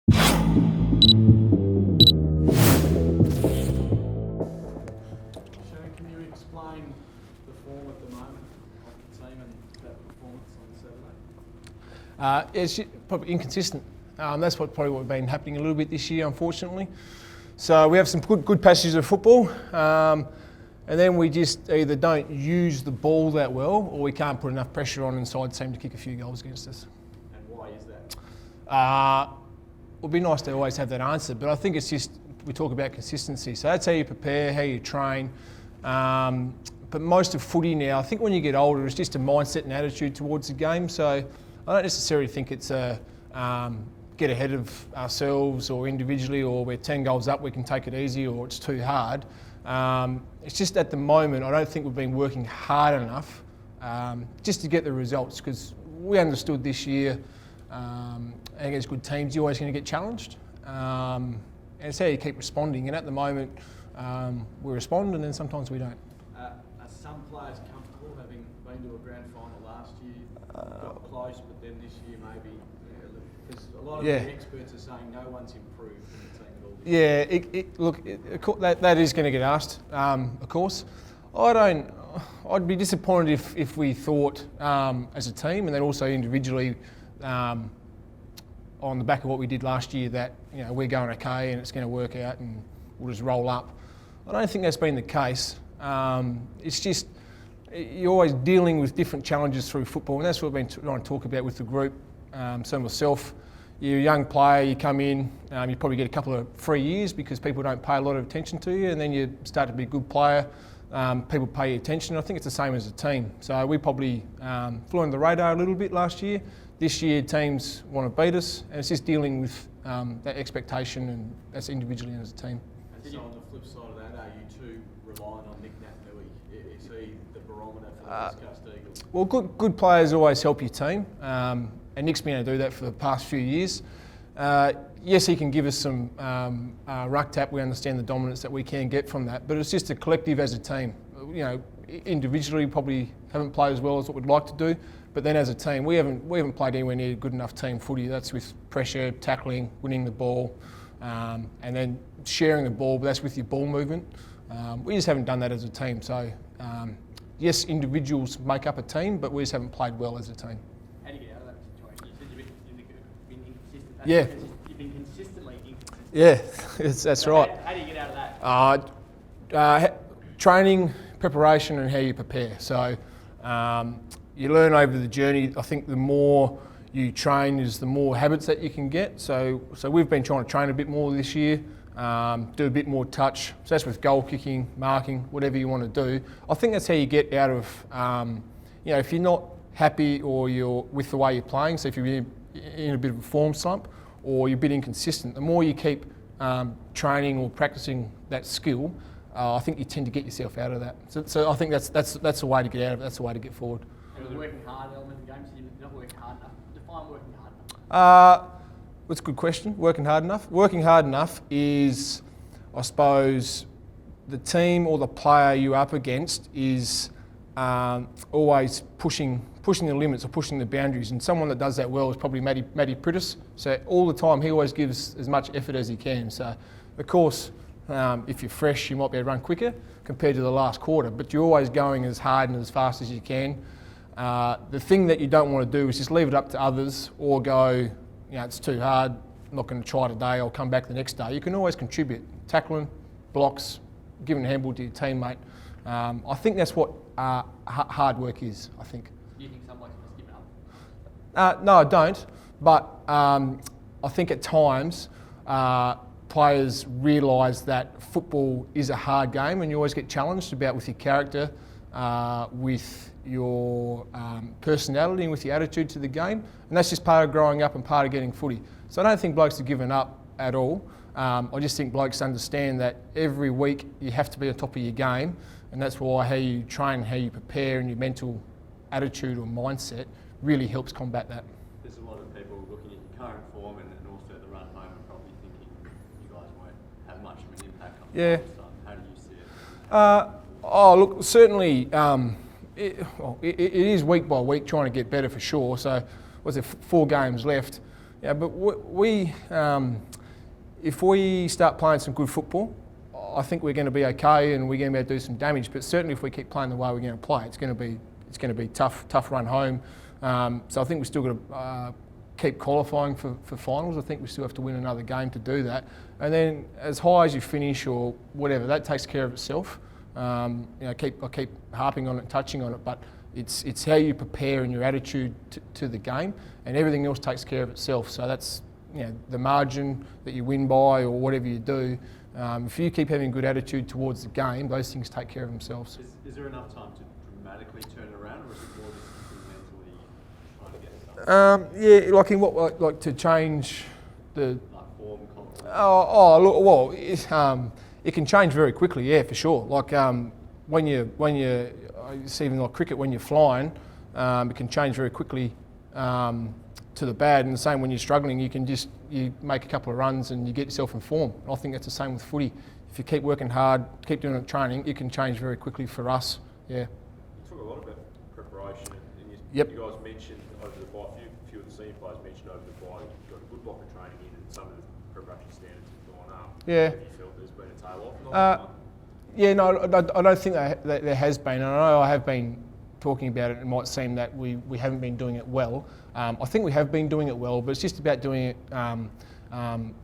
Can you explain the form at the moment of the team and that performance on Saturday? It's probably inconsistent. That's what's been happening a little bit this year, unfortunately. So we have some good passages of football, and then we just either don't use the ball that well, or we can't put enough pressure on inside team to kick a few goals against us. And why is that? It would be nice to always have that answer, but I think it's just, we talk about consistency. So that's how you prepare, how you train. But most of footy now, I think when you get older, it's just a mindset and attitude towards the game. So I don't necessarily think it's a get ahead of ourselves or individually, or we're 10 goals up, we can take it easy, or it's too hard. It's just at the moment, I don't think we've been working hard enough just to get the results, because we understood this year against good teams, you're always going to get challenged. And it's how you keep responding. And at the moment, we respond, and then sometimes we don't. Are some players comfortable having been to a grand final last year, got close, but then this year maybe? Because a lot of the experts are saying no one's improved in the team at all. Yeah, that is going to get asked, of course. I'd be disappointed if we thought as a team, and then also individually, on the back of what we did last year, that we're going okay and it's going to work out and we'll just roll up. I don't think that's been the case. It's just you're always dealing with different challenges through football, and that's what we've been trying to talk about with the group. So myself, you're a young player, you come in, you probably get a couple of free years because people don't pay a lot of attention to you, and then you start to be a good player, people pay you attention. I think it's the same as a team. So we probably flew under the radar a little bit last year. This year teams want to beat us, and it's just dealing with that expectation, and that's individually and as a team. And so on the flip side of that, are you too reliant on Nick Nat-Nui? Is he the barometer for the West Coast Eagles? Well, good players always help your team, and Nick's been able to do that for the past few years. Yes, he can give us some ruck tap. We understand the dominance that we can get from that, but it's just a collective as a team. Individually, probably haven't played as well as what we'd like to do, but then as a team, we haven't played anywhere near good enough team footy. That's with pressure, tackling, winning the ball, and then sharing the ball, but that's with your ball movement. We just haven't done that as a team. So, yes, individuals make up a team, but we just haven't played well as a team. How do you get out of that situation? You said you've been inconsistent. Yeah. You've been consistently inconsistent. Yeah, that's So right. How do you get out of that? Training, preparation, and how you prepare. So you learn over the journey. I think the more you train is the more habits that you can get. So we've been trying to train a bit more this year, do a bit more touch. So that's with goal kicking, marking, whatever you want to do. I think that's how you get out of, if you're not happy or you're with the way you're playing, so if you're in a bit of a form slump or you're a bit inconsistent, the more you keep training or practicing that skill, I think you tend to get yourself out of that. So I think that's the way to get out of it. That's the way to get forward. And the working hard element of the game, so you're not working hard enough. Define working hard enough. That's a good question. Working hard enough? Working hard enough is, I suppose, the team or the player you're up against is always pushing the limits or pushing the boundaries. And someone that does that well is probably Matty Prittis. So all the time he always gives as much effort as he can. So of course, if you're fresh, you might be able to run quicker compared to the last quarter, but you're always going as hard and as fast as you can. The thing that you don't want to do is just leave it up to others or go, it's too hard, I'm not going to try today, I'll come back the next day. You can always contribute. Tackling, blocks, giving a handball to your teammate. I think that's what hard work is, I think. Do you think some blokes must give it up? No, I don't, but I think at times players realise that football is a hard game, and you always get challenged about with your character, with your personality and with your attitude to the game, and that's just part of growing up and part of getting footy. So I don't think blokes are giving up at all. I just think blokes understand that every week you have to be on top of your game, and that's why how you train, how you prepare, and your mental attitude or mindset really helps combat that. There's a lot of people looking at your current form and also the run home and probably thinking you guys won't have much of an impact on the time. How do you see it? Look, certainly it is week by week trying to get better for sure. So, was there 4 games left? Yeah, but if we start playing some good football, I think we're going to be okay and we're going to be able to do some damage. But certainly, if we keep playing the way we're going to play, it's going to be tough run home. So I think we've still got to keep qualifying for finals. I think we still have to win another game to do that. And then, as high as you finish or whatever, that takes care of itself. I keep harping on it, touching on it, but it's how you prepare and your attitude to the game, and everything else takes care of itself. So that's the margin that you win by or whatever you do. If you keep having a good attitude towards the game, those things take care of themselves. Is there enough time to dramatically turn it around, or is it more just mentally trying to get it done? Yeah, like in what, like to change the. Like form, confidence? Look, well, it can change very quickly. Yeah, for sure. Like when you it's even like cricket, when you're flying, it can change very quickly to the bad. And the same when you're struggling, you make a couple of runs and you get yourself in form. And I think that's the same with footy. If you keep working hard, keep doing it training, it can change very quickly for us. Yeah. You talk a lot about preparation, and you guys mentioned over the bye, a few of the senior players mentioned over the bye, you've got a good block of training in, and some of the preparation standards have gone up. Yeah. Have you felt there's been a tail off? Yeah, no, I don't think that there has been. And I know I have been talking about it. It might seem that we haven't been doing it well. I think we have been doing it well, but it's just about doing it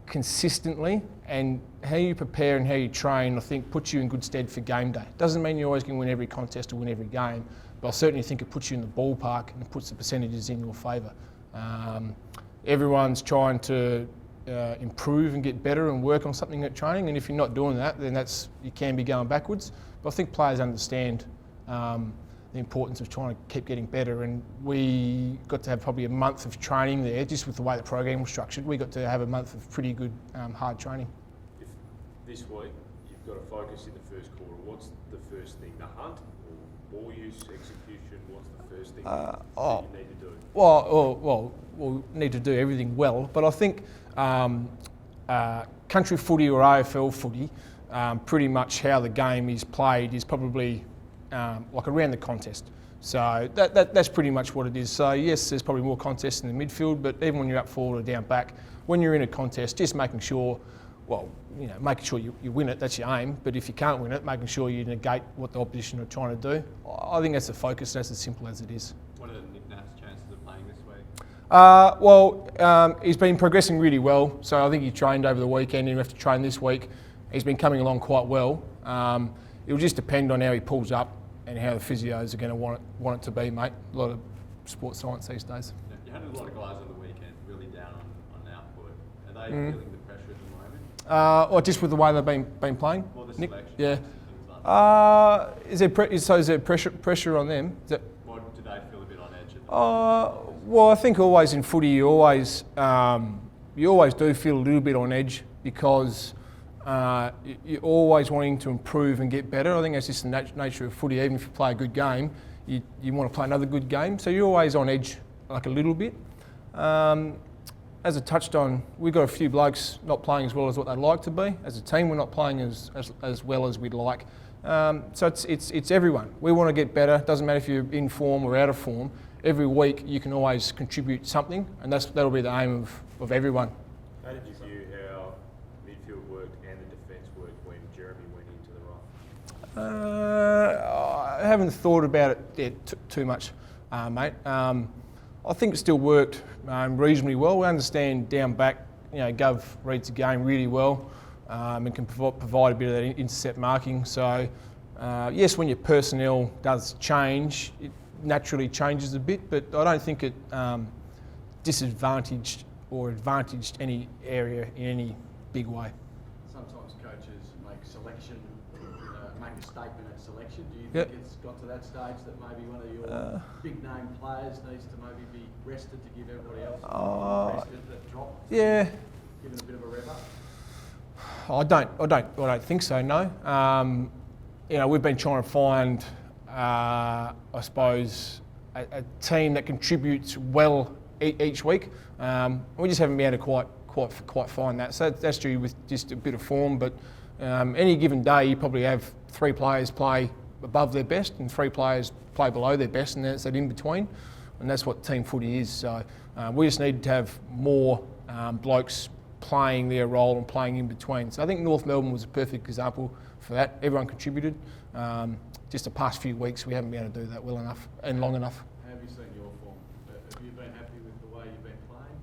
consistently, and how you prepare and how you train, I think, puts you in good stead for game day. Doesn't mean you're always going to win every contest or win every game, but I certainly think it puts you in the ballpark and it puts the percentages in your favour. Everyone's trying to improve and get better and work on something at training, and if you're not doing that, then you can be going backwards. But I think players understand the importance of trying to keep getting better, and we got to have probably a month of training there, just with the way the program was structured. We got to have a month of pretty good hard training. If this week you've got to focus in the first quarter, what's the first thing? The hunt, or ball use, execution? What's the first thing that you need to do? Well, we'll need to do everything well, but I think country footy or AFL footy, pretty much how the game is played is probably like around the contest. So that's pretty much what it is. So yes, there's probably more contests in the midfield, but even when you're up forward or down back, when you're in a contest, just making sure, making sure you win it, that's your aim. But if you can't win it, making sure you negate what the opposition are trying to do. I think that's the focus, that's as simple as it is. What are Nick Naff's chances of playing this week? He's been progressing really well. So I think he trained over the weekend, and he'll have to train this week. He's been coming along quite well. It'll just depend on how he pulls up and how the physios are going to want it to be, mate. A lot of sports science these days. You had a lot of guys on the weekend really down on output. Are they feeling the pressure at the moment? Or just with the way they've been playing? Or the Nick? selection? Yeah. Things like that. Is there pressure on them? Or do they feel a bit on edge at the moment? Well, I think always in footy you always do feel a little bit on edge, because you're always wanting to improve and get better. I think that's just the nature of footy. Even if you play a good game, you want to play another good game. So you're always on edge, like a little bit. As I touched on, we've got a few blokes not playing as well as what they'd like to be. As a team, we're not playing as well as we'd like. So it's everyone. We want to get better. Doesn't matter if you're in form or out of form. Every week you can always contribute something, and that'll be the aim of everyone. How did you view how midfield worked and the defence worked when Jeremy went into the role? I haven't thought about it yet too much, mate. I think it still worked reasonably well. We understand down back, Gov reads the game really well and can provide a bit of that intercept marking. So, yes, when your personnel does change, it naturally changes a bit, but I don't think it disadvantaged or advantaged any area in any big way. Sometimes coaches make a statement at selection. Do you Yep. think it's got to that stage that maybe one of your big name players needs to maybe be rested to give everybody else rested that drop? Yeah. Give it a bit of a rev up? I don't think so. No. We've been trying to find, I suppose, a team that contributes well each week. We just haven't been able to quite find that. So that's due with just a bit of form. But any given day, you probably have 3 players play above their best and 3 players play below their best, and that's that in between. and that's what team footy is. So we just need to have more blokes playing their role and playing in between. So I think North Melbourne was a perfect example for that. Everyone contributed. Just the past few weeks we haven't been able to do that well enough and long enough. How have you seen your form? Have you been happy with the way you've been playing?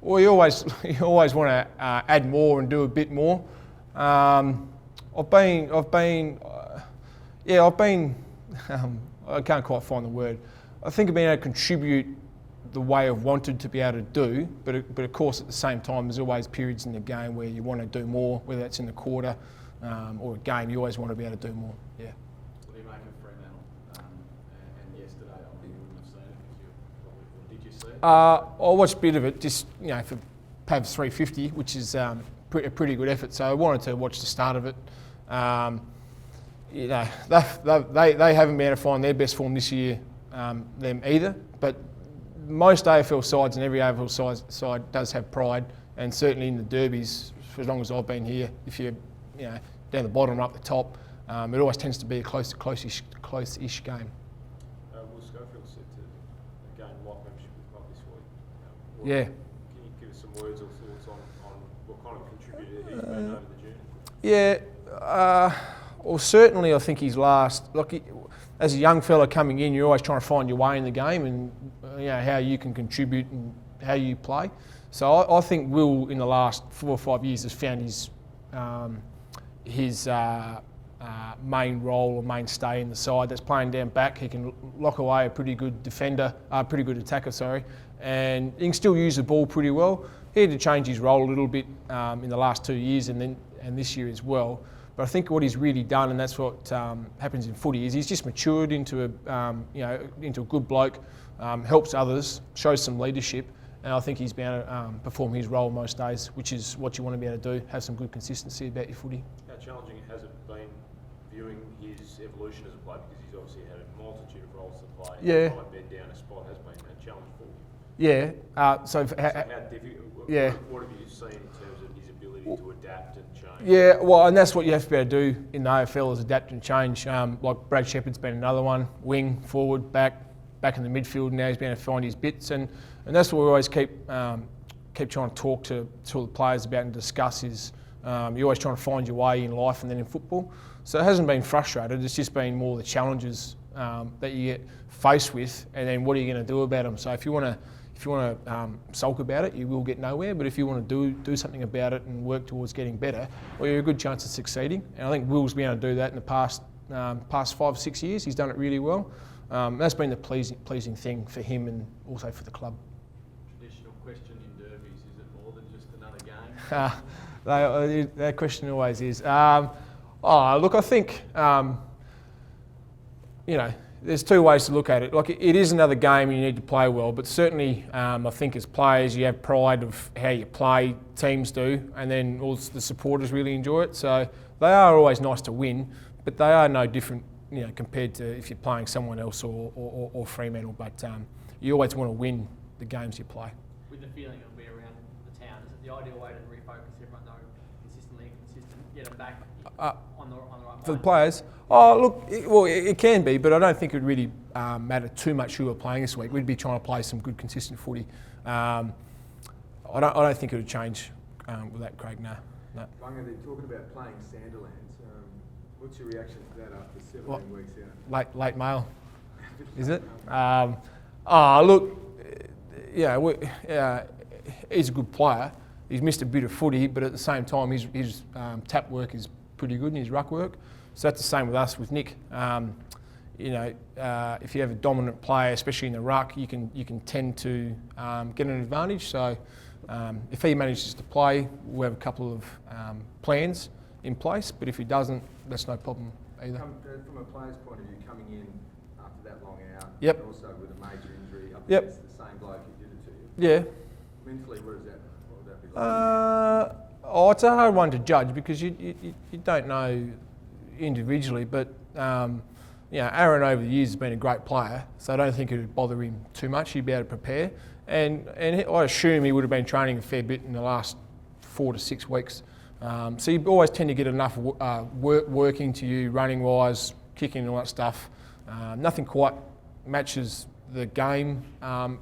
Well, you always want to add more and do a bit more. I've been. I can't quite find the word. I think I've been able to contribute the way I've wanted to be able to do, but of course at the same time there's always periods in the game where you want to do more, whether that's in the quarter or a game. You always want to be able to do more. Yeah. What do you make of Fremantle? And yesterday, I think you wouldn't have seen it because did you see it? I watched a bit of it, just for Pavs 350, which is a pretty good effort. So I wanted to watch the start of it. They haven't been able to find their best form this year, them either. But most AFL sides and every AFL side does have pride, and certainly in the derbies, for as long as I've been here, if you're down the bottom or up the top, it always tends to be a close-ish game. Will Schofield said to gain life membership with the club this week. Yeah. Can you give us some words or thoughts on what kind of contributor he's been over the journey? Yeah. Well, certainly I think his last, as a young fella coming in, you're always trying to find your way in the game and how you can contribute and how you play. So I think Will, in the last 4 or 5 years, has found his main role or mainstay in the side. That's playing down back. He can lock away a pretty good defender, pretty good attacker, and he can still use the ball pretty well. He had to change his role a little bit in the last 2 years and this year as well. But I think what he's really done, and that's what happens in footy, is he's just matured into a good bloke, helps others, shows some leadership, and I think he's been able to perform his role most days, which is what you want to be able to do, have some good consistency about your footy. How challenging has it been viewing his evolution as a player, because he's obviously had a multitude of roles to play. Yeah. Trying to bed down a spot has been a challenge for him. Yeah. How difficult? Yeah. What have you seen in terms of his ability to adapt and change? Yeah, well, and that's what you have to be able to do in the AFL is adapt and change. Like Brad Shepherd's been another one, wing, forward, back in the midfield. Now he's been able to find his bits, and that's what we always keep trying to talk to the players about and discuss is you're always trying to find your way in life and then in football. So it hasn't been frustrated. It's just been more the challenges that you get faced with, and then what are you going to do about them? So if you want to sulk about it, you will get nowhere. But if you want to do something about it and work towards getting better, well, you're a good chance of succeeding. And I think Will's been able to do that in the past 5 or 6 years. He's done it really well. That's been the pleasing thing for him and also for the club. Traditional question in derbies: is it more than just another game? That question always is. Look, I think there's two ways to look at it. Like it is another game, and you need to play well. But certainly, I think as players, you have pride of how you play. Teams do, and then also the supporters really enjoy it. So they are always nice to win, but they are no different, compared to if you're playing someone else or Fremantle. But you always want to win the games you play. With the feeling it'll be around the town, is it the ideal way to refocus everyone though, consistently and consistent, get them back on the right For the line? players? It can be, but I don't think it would really matter too much who we're playing this week. We'd be trying to play some good, consistent footy. I don't think it would change with that, Craig. No. Bunga, they're talking about playing Sanderlands. What's your reaction to that after 17 weeks out? Late mail, is it? He's a good player. He's missed a bit of footy, but at the same time, his tap work is pretty good and his ruck work. So that's the same with us, with Nick. If you have a dominant player, especially in the ruck, you can tend to get an advantage. So if he manages to play, we'll have a couple of plans in place. But if he doesn't, that's no problem either. From a player's point of view, coming in after that long out, Yep. and also with a major injury up Yep. against the same bloke who did it to you. Yeah. Mentally, what would that be like? It's a hard one to judge because you don't know individually, but Aaron over the years has been a great player, so I don't think it would bother him too much. He'd be able to prepare, and I assume he would have been training a fair bit in the last 4 to 6 weeks. So you always tend to get enough working to you, running wise, kicking and all that stuff. Nothing quite matches the game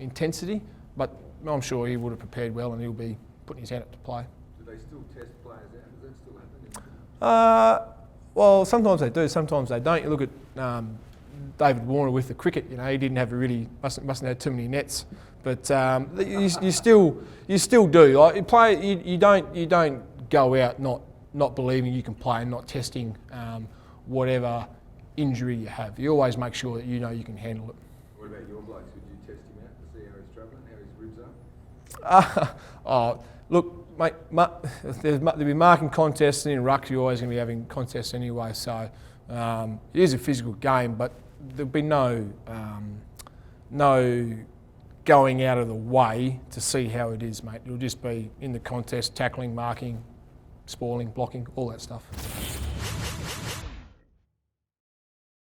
intensity, but I'm sure he would have prepared well and he'll be putting his hand up to play. Do they still test players out? Does that still happen? Well, sometimes they do, sometimes they don't. You look at David Warner with the cricket. You know, he didn't have mustn't have had too many nets, but you still do. Like, you don't go out not believing you can play and not testing whatever injury you have. You always make sure that you know you can handle it. What about your blokes? Would you test him out to see how he's travelling, how his ribs are? Look, mate, there'll be marking contests, and in ruck you're always going to be having contests anyway, so it is a physical game, but there'll be no going out of the way to see how it is, mate. It'll just be in the contest, tackling, marking, spoiling, blocking, all that stuff.